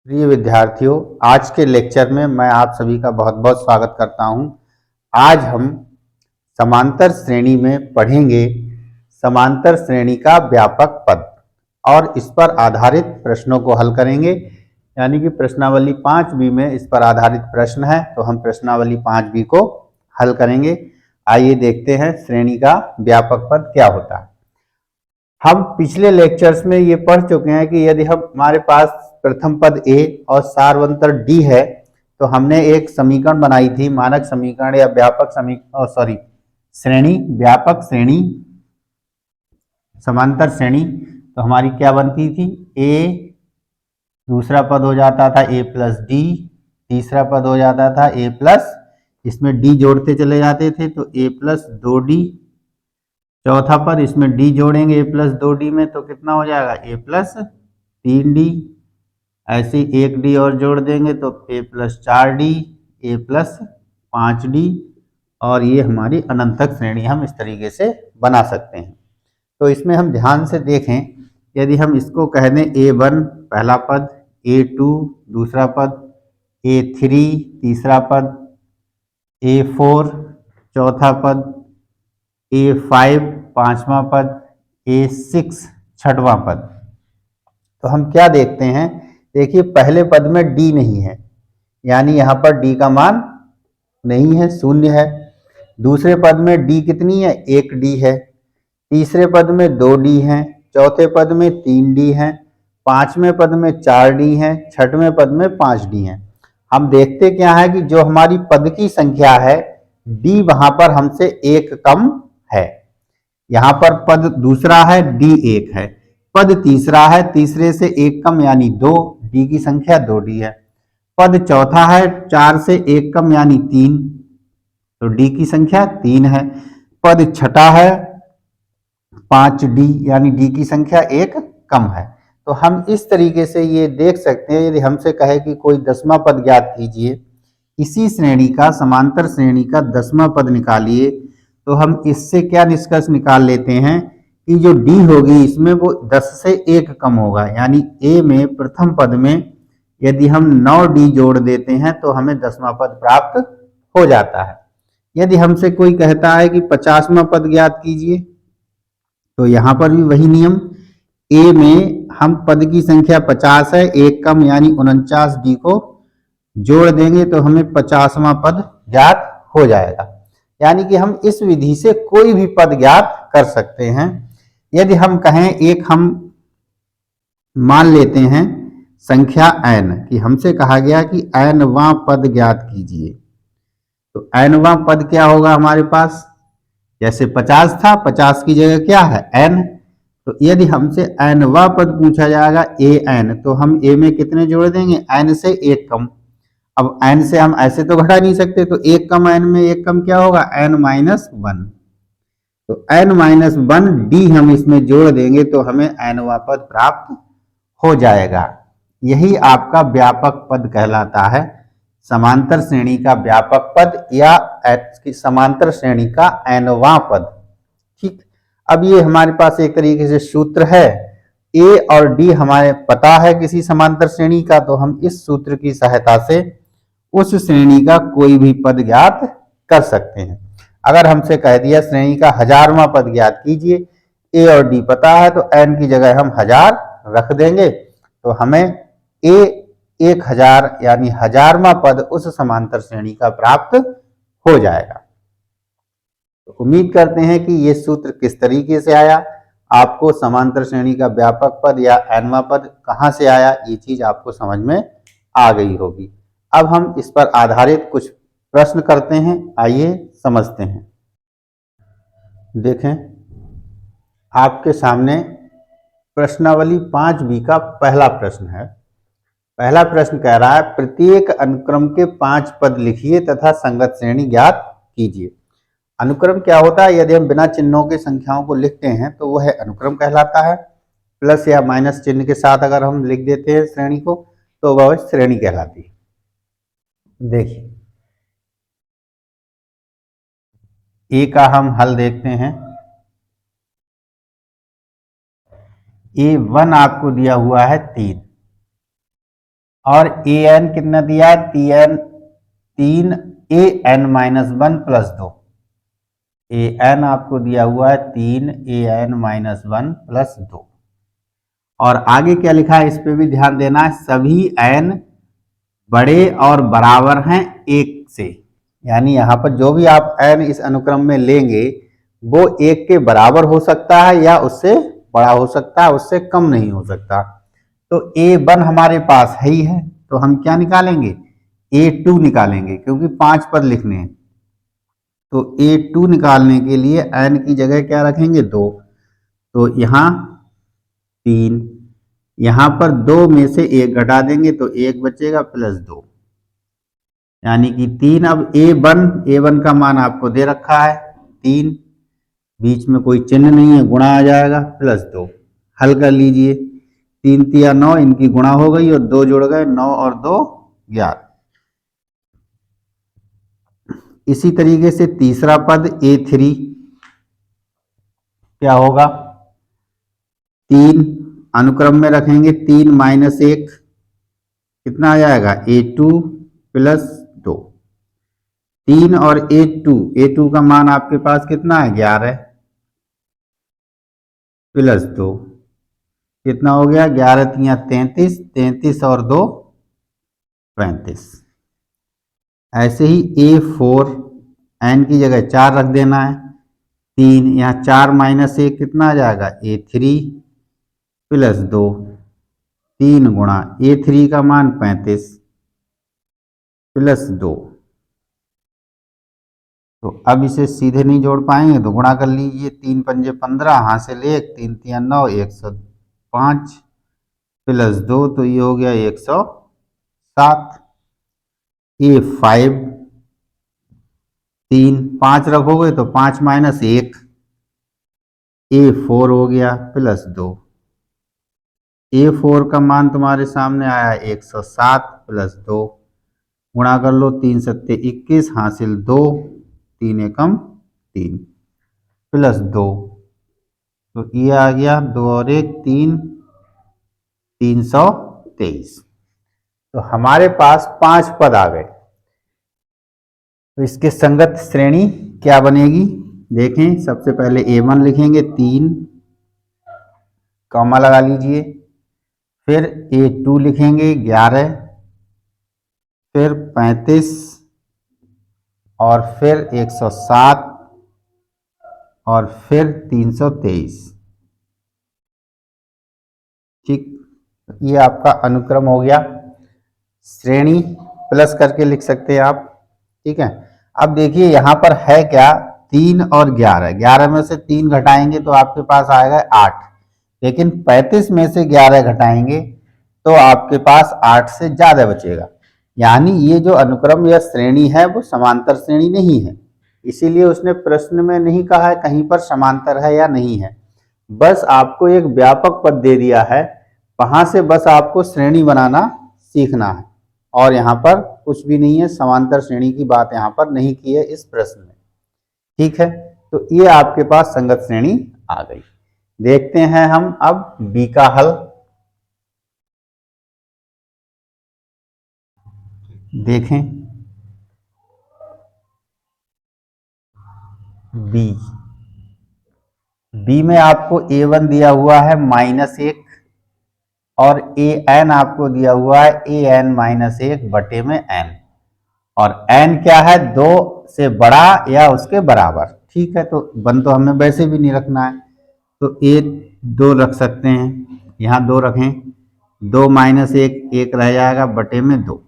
प्रिय विद्यार्थियों, आज के लेक्चर में मैं आप सभी का बहुत बहुत स्वागत करता हूं। आज हम समांतर श्रेणी में पढ़ेंगे समांतर श्रेणी का व्यापक पद और इस पर आधारित प्रश्नों को हल करेंगे। यानी कि प्रश्नावली 5B में इस पर आधारित प्रश्न है, तो हम प्रश्नावली 5B को हल करेंगे। आइए देखते हैं श्रेणी का व्यापक पद क्या होता है। हम पिछले लेक्चर्स में ये पढ़ चुके हैं कि यदि हमारे पास प्रथम पद A और सारवंतर D है तो हमने एक समीकरण बनाई थी, मानक समीकरण या व्यापक श्रेणी, व्यापक श्रेणी, समांतर श्रेणी। तो हमारी क्या बनती थी? A, दूसरा पद हो जाता था A प्लस D, तीसरा पद हो जाता था A प्लस, इसमें D जोड़ते चले जाते थे तो A प्लस 2D, चौथा पद इसमें D जोड़ेंगे A प्लस 2D में तो कितना हो जाएगा? A plus 3D। ऐसे एक D और जोड़ देंगे तो A plus 4D, A plus 5D, और ये हमारी अनंतक श्रेणी हम इस तरीके से बना सकते हैं। तो इसमें हम ध्यान से देखें, यदि हम इसको कह दें A1 पहला पद, A2 दूसरा पद, A3 तीसरा पद, A4 चौथा पद, A5 पांचवा पद, A6 छठवां पद। तो हम क्या देखते हैं? देखिए, पहले पद में D नहीं है, यानी यहाँ पर D का मान नहीं है, शून्य है। दूसरे पद में D कितनी है? 1D है। तीसरे पद में 2D है, चौथे पद में 3D है, पांचवें पद में 4D है, छठवें पद में 5D है। हम देखते क्या है कि जो हमारी पद की संख्या है D वहां पर हमसे एक कम है। यहाँ पर पद दूसरा है, D 1 है, पद तीसरा है, तीसरे से एक कम यानी 2, D की संख्या 2D है। पद चौथा है, 4 से एक कम यानी 3, तो D की संख्या 3 है। पद छठा है 5D, यानी D की संख्या एक कम है। तो हम इस तरीके से ये देख सकते हैं, यदि हमसे कहे कि कोई 10वां पद ज्ञात कीजिए, इसी श्रेणी का, समांतर श्रेणी का 10वां पद निकालिए, तो हम इससे क्या निष्कर्ष निकाल लेते हैं कि जो D होगी इसमें वो 10 से एक कम होगा। यानी A में प्रथम पद में यदि हम 9D जोड़ देते हैं तो हमें 10वां पद प्राप्त हो जाता है। यदि हमसे कोई कहता है कि 50वां पद ज्ञात कीजिए, तो यहाँ पर भी वही नियम, A में हम पद की संख्या 50 है, एक कम यानी 49D को जोड़ देंगे तो हमें 50वां पद ज्ञात हो जाएगा। यानी कि हम इस विधि से कोई भी पद ज्ञात कर सकते हैं। यदि हम कहें, एक हम मान लेते हैं संख्या n, कि हमसे कहा गया कि nवां पद ज्ञात कीजिए, तो nवां पद क्या होगा हमारे पास? जैसे 50 था, 50 की जगह क्या है? n। तो यदि हमसे nवां पद पूछा जाएगा an, तो हम a में कितने जोड़ देंगे? n से एक कम। अब n से हम ऐसे तो घटा नहीं सकते, तो एक कम n में एक कम क्या होगा? n-1। तो n-1D हम इसमें जोड़ देंगे तो हमें nवां पद प्राप्त हो जाएगा। यही आपका व्यापक पद कहलाता है, समांतर श्रेणी का व्यापक पद या समांतर श्रेणी का nवां पद। ठीक, अब ये हमारे पास एक तरीके से सूत्र है। A और D हमारे पता है किसी समांतर श्रेणी का, तो हम इस सूत्र की सहायता से उस श्रेणी का कोई भी पद ज्ञात कर सकते हैं। अगर हमसे कह दिया श्रेणी का 1000वां पद ज्ञात कीजिए, A और D पता है तो n की जगह हम 1000 रख देंगे, तो हमें A 1000 यानी 1000वां पद उस समांतर श्रेणी का प्राप्त हो जाएगा। तो उम्मीद करते हैं कि ये सूत्र किस तरीके से आया, आपको समांतर श्रेणी का व्यापक पद या nवां पद कहाँ से आया, ये चीज आपको समझ में आ गई होगी। अब हम इस पर आधारित कुछ प्रश्न करते हैं, आइए समझते हैं। देखें, आपके सामने प्रश्नावली 5B का पहला प्रश्न है। पहला प्रश्न कह रहा है, प्रत्येक अनुक्रम के 5 पद लिखिए तथा संगत श्रेणी ज्ञात कीजिए। अनुक्रम क्या होता है? यदि हम बिना चिन्हों के संख्याओं को लिखते हैं तो वह अनुक्रम कहलाता है। प्लस या माइनस चिन्ह के साथ अगर हम लिख देते हैं श्रेणी को तो वह श्रेणी कहलाती है। देखिए, A का हम हल देखते हैं। A1 आपको दिया हुआ है 3 और ए एन कितना दिया है, तीन A N minus one plus दो। ए एन आपको दिया हुआ है 3 A N minus one plus दो। और आगे क्या लिखा है इस पे भी ध्यान देना है, सभी एन बड़े और बराबर हैं एक से। यानी यहाँ पर जो भी आप एन इस अनुक्रम में लेंगे वो एक के बराबर हो सकता है या उससे बड़ा हो सकता है, उससे कम नहीं हो सकता। तो A1 हमारे पास है ही है, तो हम क्या निकालेंगे, A2 निकालेंगे, क्योंकि 5 पद लिखने हैं। तो A2 निकालने के लिए n की जगह क्या रखेंगे, 2। तो यहाँ 3, यहाँ पर 2 में से 1 घटा देंगे तो 1 बचेगा प्लस 2, यानी कि 3। अब A1 का मान आपको दे रखा है 3, बीच में कोई चिन्ह नहीं है, गुणा आ जाएगा प्लस 2। हल कर लीजिए, 3 तिया 9, इनकी गुणा हो गई और 2 जुड़ गए, 9 और 2 11। इसी तरीके से तीसरा पद A3 क्या होगा, 3 अनुक्रम में रखेंगे, 3 माइनस 1 कितना आ जाएगा, A2 प्लस 2। 3 और A2 का मान आपके पास कितना है, 11 प्लस 2 कितना हो गया, 11 तिया 33, 33 और 2 35। ऐसे ही A4 n की जगह 4 रख देना है, 3 यहाँ 4 माइनस 1 कितना आ जाएगा, A3 प्लस 2, 3 गुणा A3 का मान 35 प्लस 2। तो अब इसे सीधे नहीं जोड़ पाएंगे तो गुणा कर लीजिए, 3 पंजे 15, हासिल 1, 3 तिया 9, 105 प्लस 2, तो ये हो गया 107। A5 3 5 रखोगे तो 5 माइनस 1, A4 हो गया प्लस 2। A4 का मान तुम्हारे सामने आया 107 प्लस 2, गुणा कर लो, 3 सत्ते 21, हासिल 2, 3 एकम 3 प्लस 2, तो ये आ गया 2 और 1 3, 323। तो हमारे पास 5 पद आ गए। तो इसके संगत श्रेणी क्या बनेगी, देखें। सबसे पहले A1 लिखेंगे, 3 कॉमा लगा लीजिए, फिर A2 लिखेंगे 11, फिर 35 और फिर 107 और फिर 323। ठीक, ये आपका अनुक्रम हो गया। श्रेणी प्लस करके लिख सकते हैं आप, ठीक है। अब देखिए यहाँ पर है क्या, 3 और 11, 11 में से 3 घटाएंगे तो आपके पास आएगा 8, लेकिन 35 में से 11 घटाएंगे तो आपके पास 8 से ज्यादा बचेगा। यानी ये जो अनुक्रम या श्रेणी है वो समांतर श्रेणी नहीं है, इसीलिए उसने प्रश्न में नहीं कहा है कहीं पर समांतर है या नहीं है, बस आपको एक व्यापक पद दे दिया है, वहां से बस आपको श्रेणी बनाना सीखना है। और यहाँ पर कुछ भी नहीं है, समांतर श्रेणी की बात यहाँ पर नहीं की है इस प्रश्न में, ठीक है। तो ये आपके पास संगत श्रेणी आ गई। देखते हैं हम अब बी का हल। देखें बी में आपको A1 दिया हुआ है -1 और AN आपको दिया हुआ है AN -1 बटे में n, और n क्या है, 2 से बड़ा या उसके बराबर, ठीक है। तो 1 तो हमें वैसे भी नहीं रखना है, तो 2 रख सकते हैं, यहाँ 2 रखें, 2 माइनस 1 रह जाएगा बटे में 2।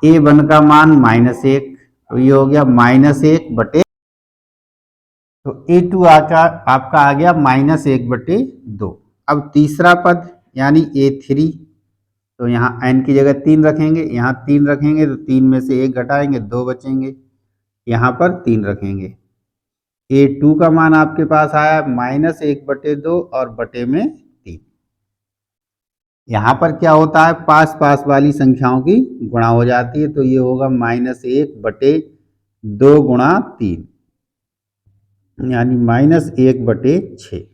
A1 का मान -1, तो ये हो गया -1 बटे, तो A2 आपका आ गया -1 बटे 2। अब तीसरा पद यानी A3, तो यहाँ n की जगह 3 रखेंगे, यहाँ 3 रखेंगे तो 3 में से 1 घटाएंगे 2 बचेंगे, यहाँ पर 3 रखेंगे। A2 का मान आपके पास आया -1 बटे 2 और बटे में 3। यहाँ पर क्या होता है, पास पास वाली संख्याओं की गुणा हो जाती है, तो ये होगा -1 बटे 2 गुणा 3, यानी -1 बटे 6।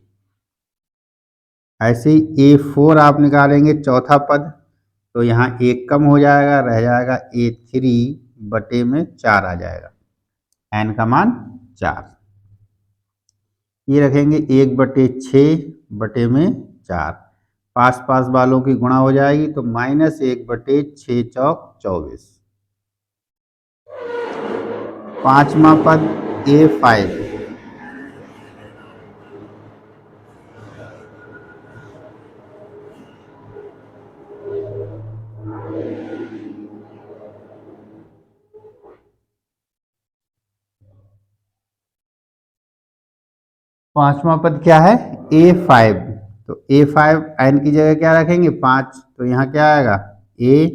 ऐसे ही A4 आप निकालेंगे, चौथा पद, तो यहाँ 1 कम हो जाएगा, रह जाएगा A3/4 आ जाएगा, n का मान 4। ये रखेंगे 1/6/4, पास पास वालों की गुणा हो जाएगी तो -1/6 चौक 24। पांचवा पद A5, पांचवा पद क्या है A5, तो A5 n की जगह क्या रखेंगे 5, तो यहाँ क्या आएगा A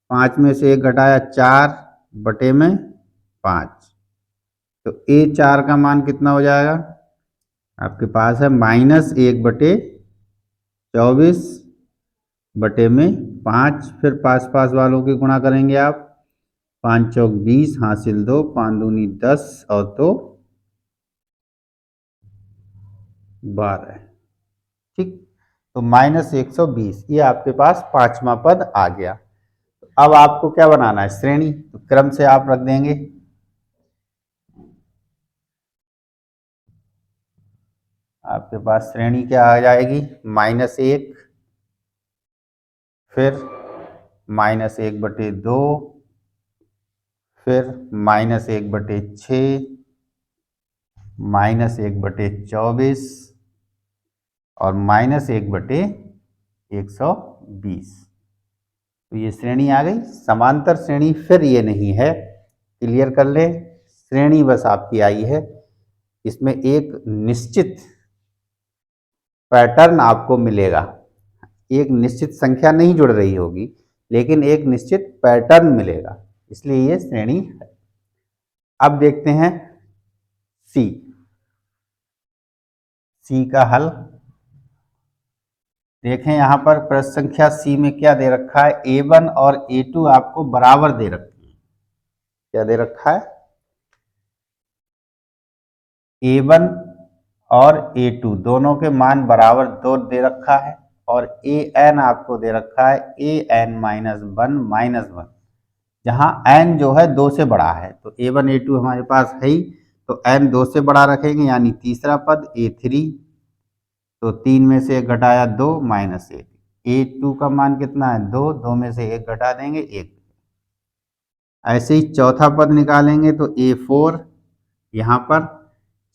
5 में से 1 घटाया 4/5, तो A4 का मान कितना हो जाएगा आपके पास है -1/24/5, फिर पास पास वालों की गुणा करेंगे आप, 5 चौक 20 हासिल 2, 5 दूनी 10 और तो 12, ठीक। तो -120, ये आपके पास पांचवा पद आ गया। अब आपको क्या बनाना है श्रेणी, तो क्रम से आप रख देंगे। आपके पास श्रेणी क्या आ जाएगी -1, फिर -1/2, फिर -1/6, -1/24 और -1/120। तो ये श्रेणी आ गई। समांतर श्रेणी फिर ये नहीं है, क्लियर कर ले, श्रेणी बस आपकी आई है। इसमें एक निश्चित पैटर्न आपको मिलेगा, एक निश्चित संख्या नहीं जुड़ रही होगी लेकिन एक निश्चित पैटर्न मिलेगा, इसलिए ये श्रेणी है। अब देखते हैं सी का हल। देखें यहां पर प्रश्न संख्या सी में क्या दे रखा है, A1 और A2 आपको बराबर दे रखी है। क्या दे रखा है A1 और A2 दोनों के मान बराबर 2 दे रखा है, और AN आपको दे रखा है AN-1 -1, जहां n जो है 2 से बड़ा है, तो A1 A2 हमारे पास है ही, तो n 2 से बड़ा रखेंगे, यानी तीसरा पद A3, तो 3 में से 1 घटाया 2 -1, A2 का मान कितना है 2, 2 में से 1 घटा देंगे 1। ऐसे ही चौथा पद निकालेंगे तो A4, यहाँ पर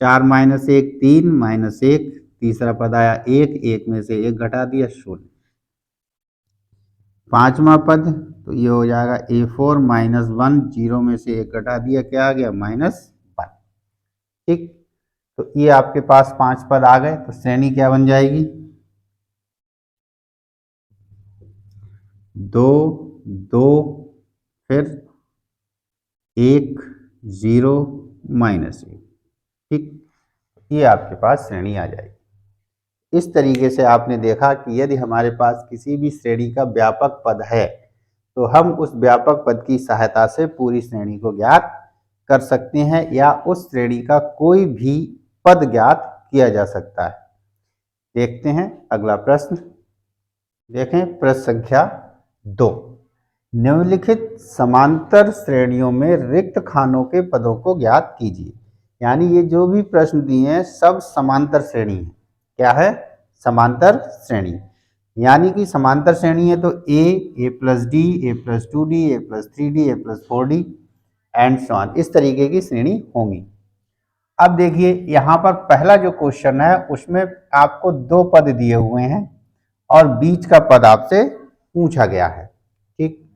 4 - 1 3 -1, तीसरा पद आया 1, 1 में से 1 घटा दिया 0। पांचवा पद तो ये हो जाएगा A4 -1, 0 में से 1 घटा दिया, क्या आ गया -1, ठीक। तो ये आपके पास 5 पद आ गए, तो श्रेणी क्या बन जाएगी 2 2, फिर 1 0 -1, ठीक। ये आपके पास श्रेणी आ जाएगी। इस तरीके से आपने देखा कि यदि हमारे पास किसी भी श्रेणी का व्यापक पद है तो हम उस व्यापक पद की सहायता से पूरी श्रेणी को ज्ञात कर सकते हैं, या उस श्रेणी का कोई भी पद ज्ञात किया जा सकता है। देखते हैं अगला प्रश्न। देखें प्रश्न संख्या 2, निम्नलिखित समांतर श्रेणियों में रिक्त खानों के पदों को ज्ञात कीजिए। यानी ये जो भी प्रश्न दिए हैं सब समांतर श्रेणी है। क्या है समांतर श्रेणी, यानी कि समांतर श्रेणी है तो A + D, A + 2D, A + 3D, A + 4D and so on, इस तरीके की श्रेणी होंगी। अब देखिए यहाँ पर पहला जो क्वेश्चन है उसमें आपको 2 पद दिए हुए हैं और बीच का पद आपसे पूछा गया है, ठीक।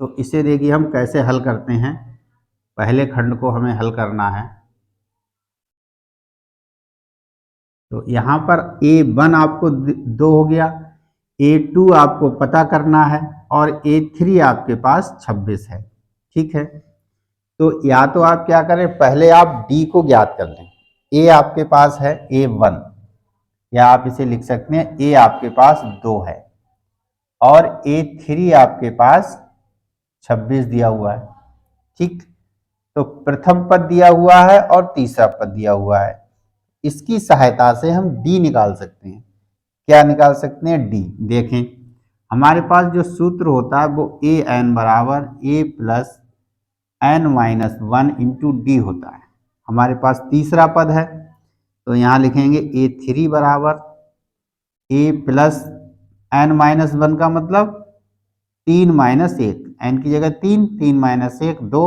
तो इसे देखिए हम कैसे हल करते हैं। पहले खंड को हमें हल करना है, तो यहाँ पर A1 आपको 2 हो गया, A2 आपको पता करना है और A3 आपके पास 26 है, ठीक है। तो या तो आप क्या करें, पहले आप D को ज्ञात कर लें। A आपके पास है A1, या आप इसे लिख सकते हैं A आपके पास 2 है और A3 आपके पास 26 दिया हुआ है, ठीक। तो प्रथम पद दिया हुआ है और तीसरा पद दिया हुआ है, इसकी सहायता से हम D निकाल सकते हैं। क्या निकाल सकते हैं D, देखें हमारे पास जो सूत्र होता है वो ए एन बराबर A plus N minus one into D होता है। हमारे पास तीसरा पद है तो यहाँ लिखेंगे ए थ्री बराबर A plus N minus one का मतलब 3 माइनस एक, एन की जगह 3, 3 माइनस एक 2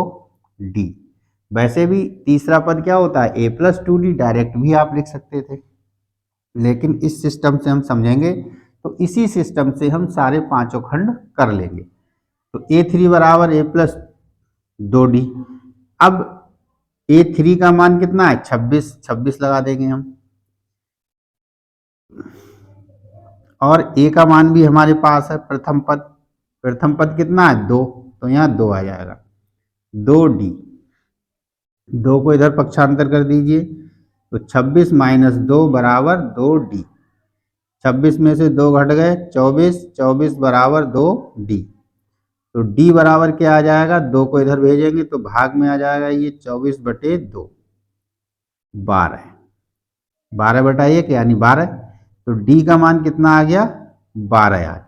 डी। वैसे भी तीसरा पद क्या होता है ए प्लस टू डी, डायरेक्ट भी आप लिख सकते थे, लेकिन इस सिस्टम से हम समझेंगे तो इसी सिस्टम से हम सारे पांचों खंड कर लेंगे। तो ए थ्री बराबर ए प्लस 2d। अब ए थ्री का मान कितना है 26, 26 लगा देंगे हम, और ए का मान भी हमारे पास है प्रथम पद, प्रथम पद कितना है 2, तो यहाँ 2 आ जाएगा 2d। 2 को इधर पक्षांतर कर दीजिए तो 26 माइनस 2 बराबर 2d। 26 में से 2 घट गए 24, 24 बराबर 2d। तो d बराबर क्या आ जाएगा, 2 को इधर भेजेंगे तो भाग में आ जाएगा ये 24/2, 12, 12/1 यानी 12। तो d का मान कितना आ गया 12 आ गया।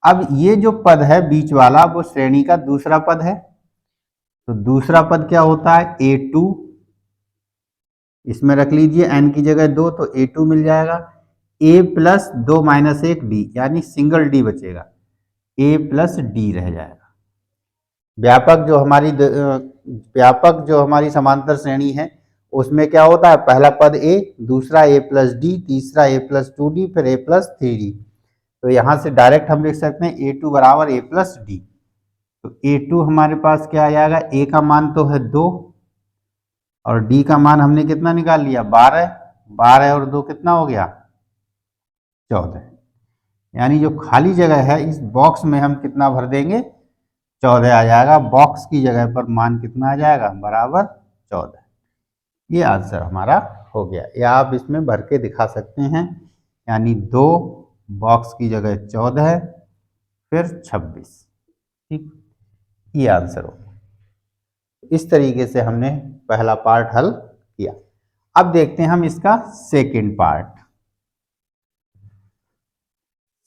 अब ये जो पद है बीच वाला वो श्रेणी का दूसरा पद है, तो दूसरा पद क्या होता है a2, इसमें रख लीजिए n की जगह 2 तो a2 मिल जाएगा, a प्लस 2 माइनस 1 d यानी सिंगल d बचेगा, a प्लस d रह जाएगा। व्यापक जो हमारी समांतर श्रेणी है उसमें क्या होता है पहला पद a, दूसरा a प्लस डी, तीसरा a प्लस 2d, फिर a प्लस 3d। तो यहाँ से डायरेक्ट हम लिख सकते हैं a2 बराबर a प्लस डी। तो a2 हमारे पास क्या आ जाएगा, a का मान तो है 2 और d का मान हमने कितना निकाल लिया 12, 12 और 2 कितना हो गया 14, यानी जो खाली जगह है इस बॉक्स में हम कितना भर देंगे 14 आ जाएगा। बॉक्स की जगह पर मान कितना आ जाएगा बराबर 14। ये आंसर हमारा हो गया, या आप इसमें भर के दिखा सकते हैं, यानी 2 बॉक्स की जगह 14 फिर 26। ठीक, ये आंसर हो गया। इस तरीके से हमने पहला पार्ट हल किया। अब देखते हैं हम इसका सेकंड पार्ट।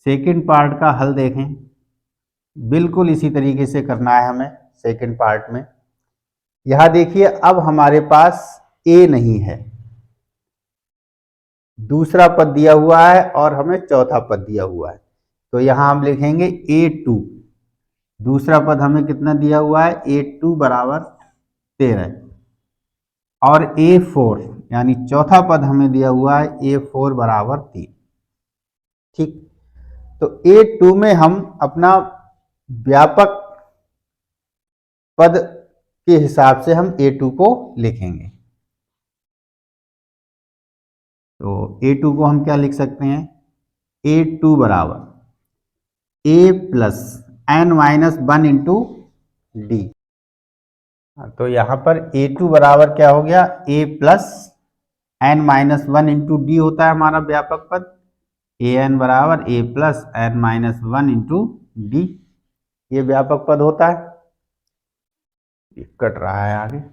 सेकंड पार्ट का हल देखें, बिल्कुल इसी तरीके से करना है हमें सेकंड पार्ट में। यहां देखिए अब हमारे पास a नहीं है, दूसरा पद दिया हुआ है और हमें चौथा पद दिया हुआ है, तो यहां हम लिखेंगे a2। दूसरा पद हमें कितना दिया हुआ है a2 बराबर 13 और a4 यानी चौथा पद हमें दिया हुआ है a4 बराबर 3। ठीक, तो a2 में हम अपना व्यापक पद के हिसाब से हम a2 को लिखेंगे। तो a2 को हम क्या लिख सकते हैं, a2 बराबर a plus N minus 1 into d. तो यहां पर a2 बराबर क्या हो गया a plus N minus 1 into D होता है हमारा व्यापक पद, ए एन बराबर a plus N minus 1 into d, ये व्यापक पद होता है। कट रहा है आगे,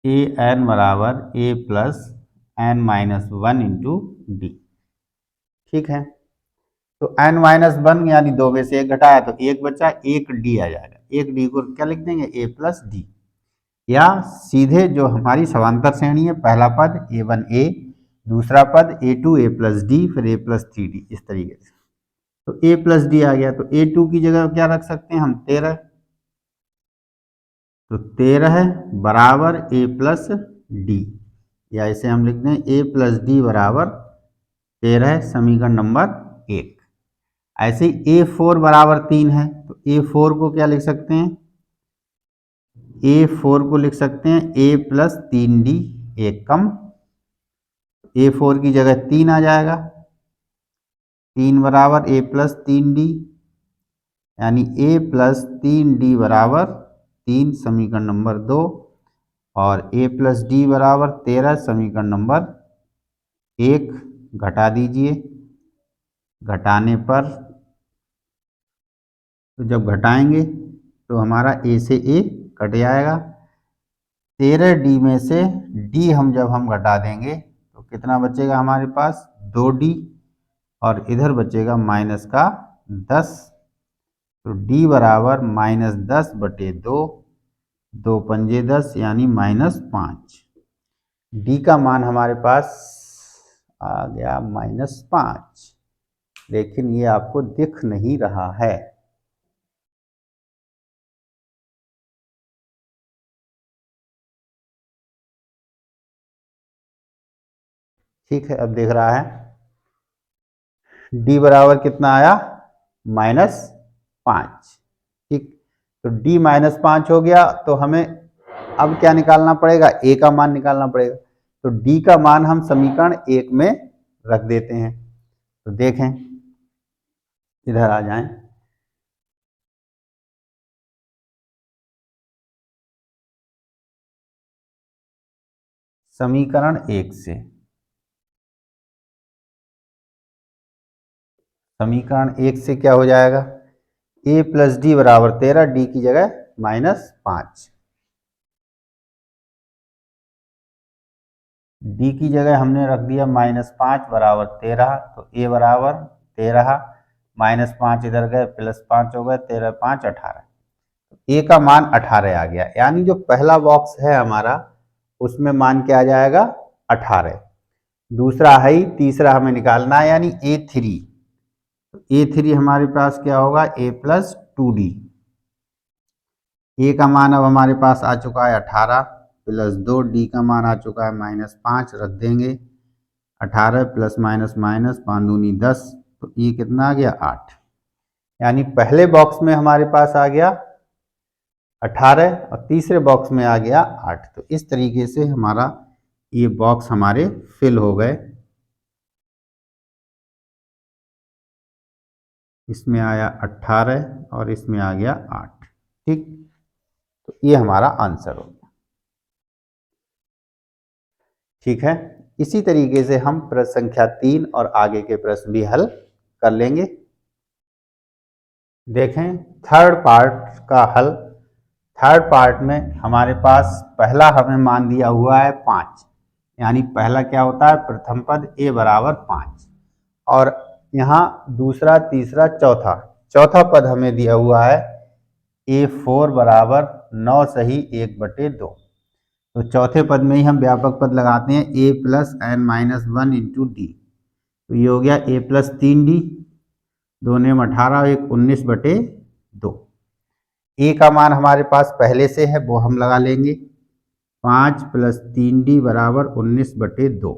ए एन बराबर a plus N minus 1 into d. ठीक है, तो n माइनस 1 यानी 2 में से 1 घटाया तो 1 बचा, 1 डी आ जाएगा। 1 डी को क्या लिख देंगे a प्लस डी, या सीधे जो हमारी समांतर श्रेणी है पहला पद a1a, दूसरा पद a2 a प्लस डी, फिर a प्लस 3d, इस तरीके से। तो a प्लस डी आ गया, तो a2 की जगह क्या रख सकते हैं हम 13, तो 13 बराबर a प्लस डी, या इसे हम लिख दें a प्लस डी बराबर 13, समीकरण नंबर 1। ऐसे ही a4 बराबर 3 है, तो a4 को क्या लिख सकते हैं, a4 को लिख सकते हैं a प्लस 3d, एक कम, a4 की जगह 3 आ जाएगा, 3 बराबर a प्लस 3d, यानी a प्लस 3d बराबर 3, समीकरण नंबर 2, और a प्लस डी बराबर 13, समीकरण नंबर 1। घटा दीजिए, घटाने पर तो जब घटाएंगे तो हमारा a से a कट जाएगा, 13d में से d हम जब हम घटा देंगे तो कितना बचेगा हमारे पास 2D और इधर बचेगा माइनस का 10। तो D बराबर -10/2, 2 पंजे 10 यानी -5। D का मान हमारे पास आ गया -5, लेकिन ये आपको दिख नहीं रहा है। ठीक है, अब देख रहा है D बराबर कितना आया -5। ठीक, तो D -5 हो गया, तो हमें अब क्या निकालना पड़ेगा, A का मान निकालना पड़ेगा। तो D का मान हम समीकरण 1 में रख देते हैं। तो देखें, इधर आ जाएं। समीकरण 1 से क्या हो जाएगा, A + D बराबर 13, D की जगह -5। D की जगह हमने रख दिया -5 बराबर 13, तो A बराबर 13, -5 इधर गए, +5 हो गए, 13 5 18। A का मान 18 आ गया, यानी जो पहला बॉक्स है हमारा उसमें मान क्या आ जाएगा 18। दूसरा है ही, तीसरा हमें निकालना है यानी A3। तो A3 हमारे पास क्या होगा, A + 2D। A का मान अब हमारे पास आ चुका है 18 + 2, D का मान आ चुका है -5, रख देंगे। 18 + -, 5 दूनी 10, तो ये कितना आ गया 8। यानी पहले बॉक्स में हमारे पास आ गया 18 और तीसरे बॉक्स में आ गया 8। तो इस तरीके से हमारा ये बॉक्स हमारे फिल हो गए। इसमें आया 18 और इसमें आ गया 8। ठीक, तो ये हमारा आंसर हो गया। ठीक है, इसी तरीके से हम प्रश्न संख्या 3 और आगे के प्रश्न भी हल कर लेंगे। देखें थर्ड पार्ट का हल। थर्ड पार्ट में हमारे पास पहला हमें मान दिया हुआ है 5, यानी पहला क्या होता है, प्रथम पद A बराबर 5, और यहाँ दूसरा, तीसरा, चौथा पद हमें दिया हुआ है A4 बराबर 9 सही 1/2। तो चौथे पद में ही हम व्यापक पद लगाते हैं, A + n-1 × D। तो ये हो गया A + 3D, 2 ने 18, 1 19/2। A का मान हमारे पास पहले से है, वो हम लगा लेंगे। 5 + 3D बराबर 19/2।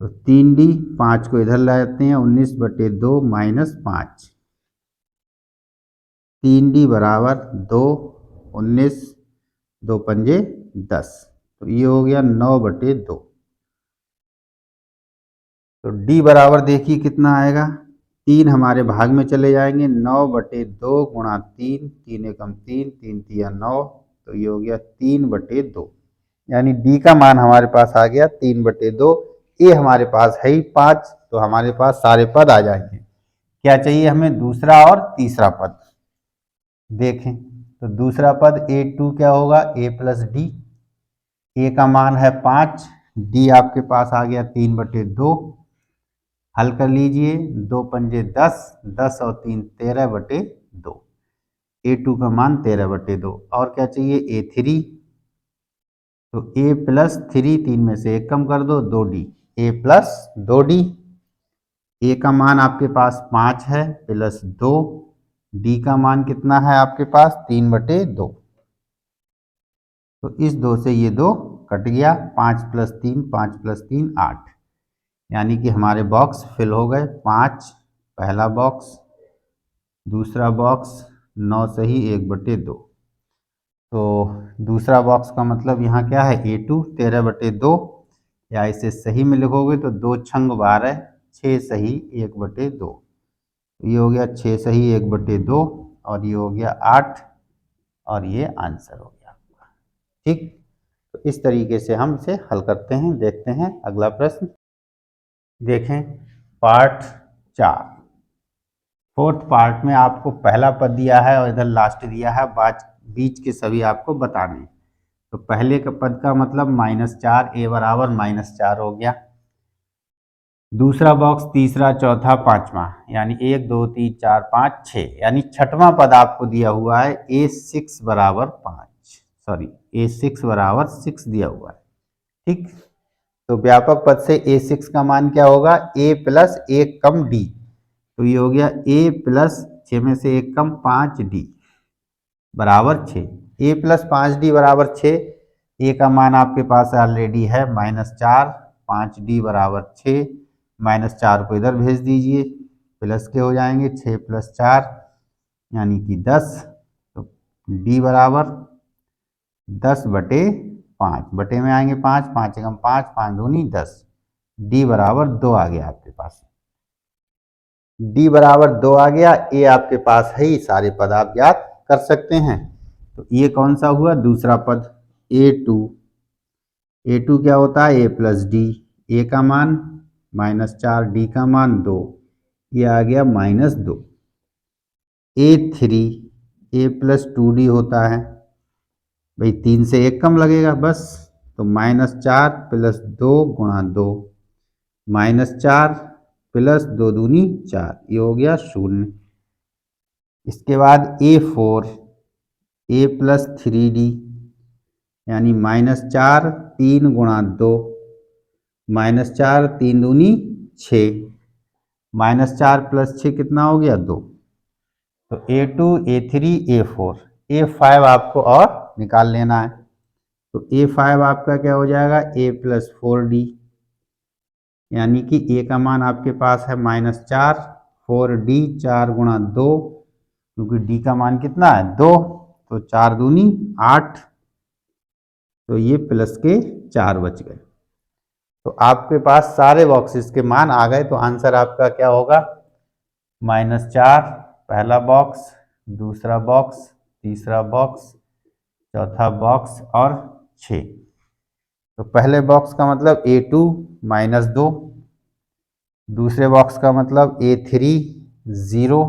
तो 3D, 5 को इधर लाते हैं, 19/2 - 5। 3D बराबर 2, 19, 2 पंजे 10, तो ये हो गया 9/2। तो D बराबर देखिए कितना आएगा, 3 हमारे भाग में चले जाएंगे, 9/2 गुणा 3, 3 एकम 3, 3 तिया 9, तो ये हो गया 3/2। यानी D का मान हमारे पास आ गया 3/2। A हमारे पास है ही 5, तो हमारे पास सारे पद आ जाएंगे। क्या चाहिए हमें, दूसरा और तीसरा पद। देखें तो दूसरा पद A2 क्या होगा, A + D। A का मान है 5, D आपके पास आ गया 3/2। हल कर लीजिए, 2 पंजे 10, 10 और 3 13/2। A2 का मान 13/2। और क्या चाहिए, A3। तो A + 3, 3 में से 1 कम कर दो, 2D। A + 2D। A का मान आपके पास 5 है +2, D का मान कितना है आपके पास 3/2। तो इस 2 से ये 2 कट गया, 5 + 3, 5 + 3 8। यानी कि हमारे बॉक्स फिल हो गए। 5 पहला बॉक्स, दूसरा बॉक्स 9 सही 1/2। तो दूसरा बॉक्स का मतलब यहाँ क्या है, A2 13/2, या इसे सही में लिखोगे तो 2 छंग 12, 6 सही 1/2। ये हो गया 6 सही 1/2, और ये हो गया 8, और ये आंसर हो गया। ठीक, तो इस तरीके से हम इसे हल करते हैं। देखते हैं अगला प्रश्न। देखें पार्ट 4। फोर्थ पार्ट में आपको पहला पद दिया है और इधर लास्ट दिया है, बीच के सभी आपको बताने। तो पहले का पद का मतलब -4, ए बराबर -4 हो गया। दूसरा बॉक्स, तीसरा, चौथा, पांचवा, यानी 1 2 3 4 5 6, यानी छठवां पद आपको दिया हुआ है A6 बराबर 5, सॉरी A6 बराबर 6 दिया हुआ है। ठीक, तो व्यापक पद से A6 का मान क्या होगा? A प्लस 1 कम D, तो ये हो गया A प्लस 6 में से 1 कम 5D बराबर 6। A प्लस 5D बराबर 6। A का मान आपके पास ऑलरेडी है -4, 5D बराबर 6, -4 को इधर भेज दीजिए, प्लस के हो जाएंगे 6 + 4 यानी कि 10, तो D बराबर 10/5, बटे में आएंगे 5, 5 एकम 5, 5 दूनी 10, D बराबर 2 आ गया आपके पास। D बराबर 2 आ गया। A आपके पास है ही, सारे पद आप ज्ञात कर सकते हैं। तो ये कौन सा हुआ? दूसरा पद A2। A2 क्या होता है? A plus D। A का मान -4, D का मान 2, ये आ गया -2। A3, A प्लस 2D होता है, भाई 3 से 1 कम लगेगा बस, तो -4 + 2 × 2, -4 + 2 दूनी 4, ये हो गया 0। इसके बाद A4, A प्लस 3D, यानी -4 3 × 2, -4 3 दूनी 6, -4 + 6 कितना हो गया? 2। तो A2, A3, A4, A5 आपको और निकाल लेना है। तो A5 आपका क्या हो जाएगा? A प्लस 4D, यानी कि A का मान आपके पास है -4, 4D 4 × 2, क्योंकि D का मान कितना है? 2, तो 4 दूनी 8, तो ये प्लस के 4 बच गए। तो आपके पास सारे बॉक्सेस के मान आ गए। तो आंसर आपका क्या होगा? -4 पहला बॉक्स, दूसरा बॉक्स, तीसरा बॉक्स, चौथा बॉक्स और 6। तो पहले बॉक्स का मतलब A2 -2, दूसरे बॉक्स का मतलब A3 0,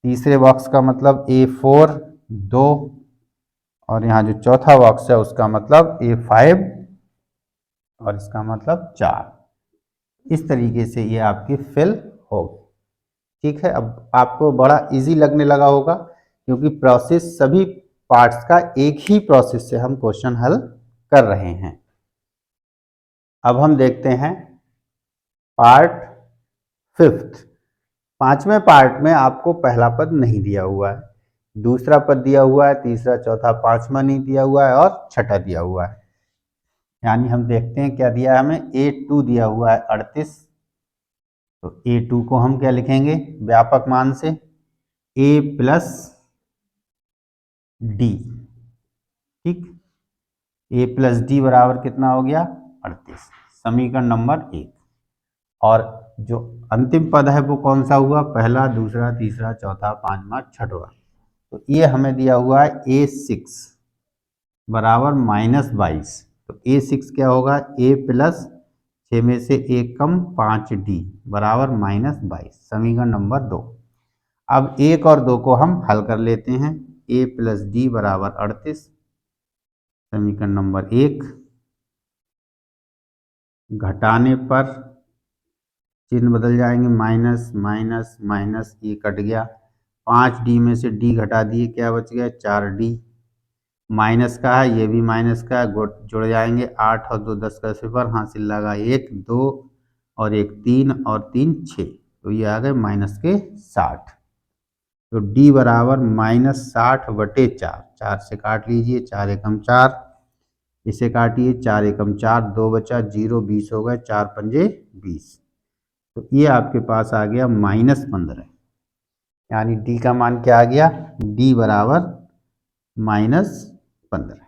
तीसरे बॉक्स का मतलब A4 2, और यहाँ जो चौथा बॉक्स है उसका मतलब A5 और इसका मतलब 4। इस तरीके से ये आपकी फिल होगी। ठीक है, अब आपको बड़ा इजी लगने लगा होगा, क्योंकि प्रोसेस सभी पार्ट्स का एक ही प्रोसेस से हम क्वेश्चन हल कर रहे हैं। अब हम देखते हैं पार्ट 5th। पांचवें पार्ट में आपको पहला पद नहीं दिया हुआ है, दूसरा पद दिया हुआ है, तीसरा, चौथा, पांचवा नहीं दिया हुआ है और छठा दिया हुआ है। यानी हम देखते हैं क्या दिया है हमें। A2 दिया हुआ है 38, तो A2 को हम क्या लिखेंगे? व्यापक मान से A प्लस D। ठीक, A प्लस D बराबर कितना हो गया? 38, समीकरण नंबर 1। और जो अंतिम पद है वो कौन सा हुआ? पहला, दूसरा, तीसरा, चौथा, पांचवा, छठवा। तो ये हमें दिया हुआ है A6 बराबर -22, तो A6 क्या होगा? A प्लस 6 में से 1 कम 5D बराबर -22, समीकरण नंबर 2। अब 1 और 2 को हम हल कर लेते हैं। A प्लस D बराबर 38, समीकरण नंबर 1। घटाने पर चिन्ह बदल जाएंगे, माइनस माइनस माइनस, ये कट गया। 5D में से D घटा दिए, क्या बच गया? 4D। माइनस का है, ये भी माइनस का है, जुड़ जाएंगे। 8 और 2 10 का 0, हासिल लगा 1 2 और 1 3 और 3 6, तो ये आ गए -60। तो D बराबर -60/4, 4 से काट लीजिए, 4 एकम 4, इसे काटिए, 4 एकम 4, 2 बचा, 0 20 हो गए, 4 पंजे 20, तो ये आपके पास आ गया -15, यानी D का मान क्या आ गया? D बराबर -15।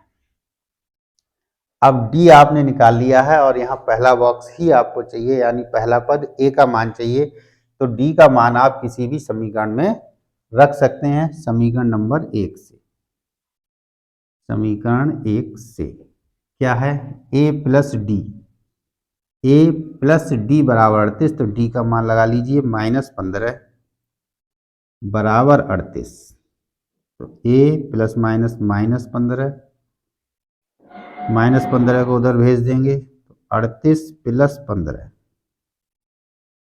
अब D आपने निकाल लिया है और यहाँ पहला बॉक्स ही आपको चाहिए, यानी पहला पद A का मान चाहिए। तो D का मान आप किसी भी समीकरण में रख सकते हैं, समीकरण नंबर 1 से। समीकरण 1 से क्या है? A plus D, A plus D बराबर 38, तो D का मान लगा लीजिए -15 बराबर 38, तो A प्लस माइनस -15, -15 को उधर भेज देंगे तो 38 + 15,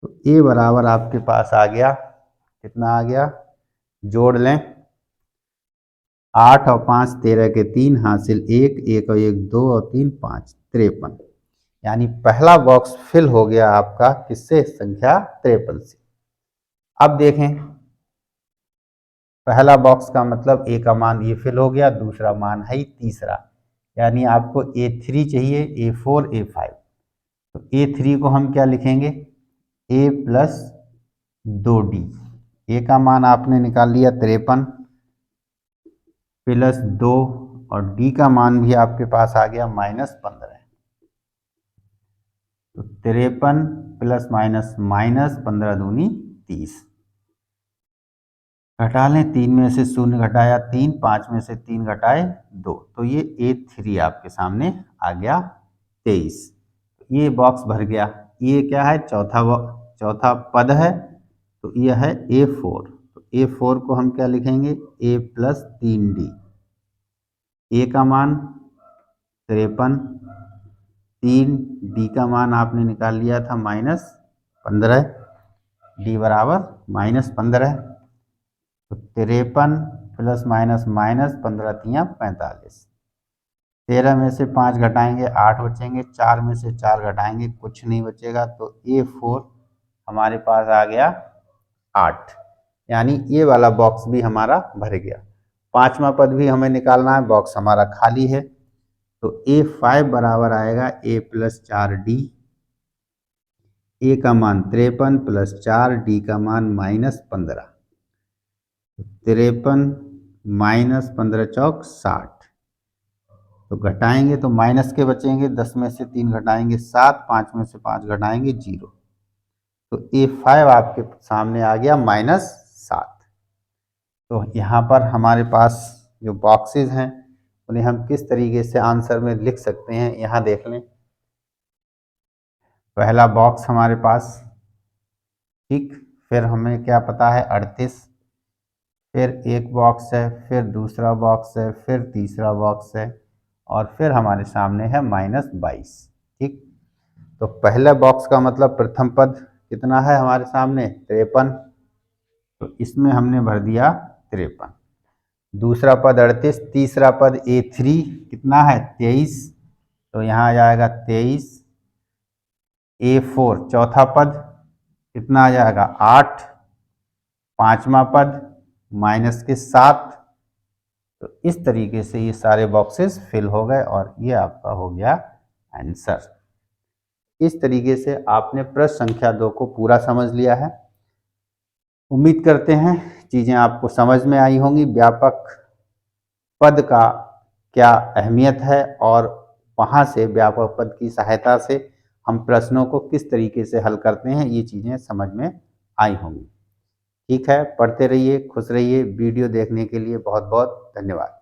तो ए बराबर आपके पास आ गया, कितना आ गया, जोड़ लें 8 और 5 13 के 3 हासिल 1, 1 और 1 2 और 3 5, 53। यानी पहला बॉक्स फिल हो गया आपका किससे, संख्या 53 से। अब देखें पहला बॉक्स का मतलब ए का मान ये फिल हो गया, दूसरा मान है तीसरा, यानी आपको A3 चाहिए, A4 A5। तो A3 को हम क्या लिखेंगे, A + 2D। ए का मान आपने निकाल लिया 53 + 2 और डी का मान भी आपके पास आ गया -15। तो 53 ± -15 दूनी 30। घटा लें, 3 में से 0 घटाया 3, 5 में से 3 घटाए 2, तो ये A3 आपके सामने आ गया 23। ये बॉक्स भर गया। ये क्या है, चौथा पद है, तो यह है A4। तो A4 को हम क्या लिखेंगे, A + 3D। ए का मान 53, 3, डी का मान आपने निकाल लिया था -15, डी बराबर -15। तो 53 ± -15 तियाँ 45। 13 में से 5 घटाएंगे 8 बचेंगे, 4 में से 4 घटाएंगे कुछ नहीं बचेगा, तो A4 हमारे पास आ गया 8। यानी ये वाला बॉक्स भी हमारा भर गया। पांचवा पद भी हमें निकालना है, बॉक्स हमारा खाली है। तो A5 बराबर आएगा A + 4D। ए का मान 53 + 4, डी का मान -15। 53 -15 चौक 60। तो घटाएंगे तो माइनस के बचेंगे, 10 में से 3 घटाएंगे 7, 5 में से 5 घटाएंगे 0। तो A5 आपके सामने आ गया -7। तो यहाँ पर हमारे पास जो बॉक्सेस हैं उन्हें हम किस तरीके से आंसर में लिख सकते हैं, यहाँ देख लें। पहला बॉक्स हमारे पास, ठीक, फिर हमें क्या पता है 38, फिर एक बॉक्स है, फिर दूसरा बॉक्स है, फिर तीसरा बॉक्स है, और फिर हमारे सामने है -22। ठीक, तो पहले बॉक्स का मतलब प्रथम पद कितना है हमारे सामने, 53, तो इसमें हमने भर दिया 53। दूसरा पद 38, तीसरा पद A3 कितना है 23, तो यहाँ आ जाएगा 23। A4 चौथा पद कितना आ जाएगा 8, पांचवा पद -7। तो इस तरीके से ये सारे बॉक्सेस फिल हो गए और ये आपका हो गया आंसर। इस तरीके से आपने प्रश्न संख्या 2 को पूरा समझ लिया है। उम्मीद करते हैं चीज़ें आपको समझ में आई होंगी, व्यापक पद का क्या अहमियत है और वहाँ से व्यापक पद की सहायता से हम प्रश्नों को किस तरीके से हल करते हैं, ये चीज़ें समझ में आई होंगी। ठीक है, पढ़ते रहिए, खुश रहिए। वीडियो देखने के लिए बहुत बहुत धन्यवाद।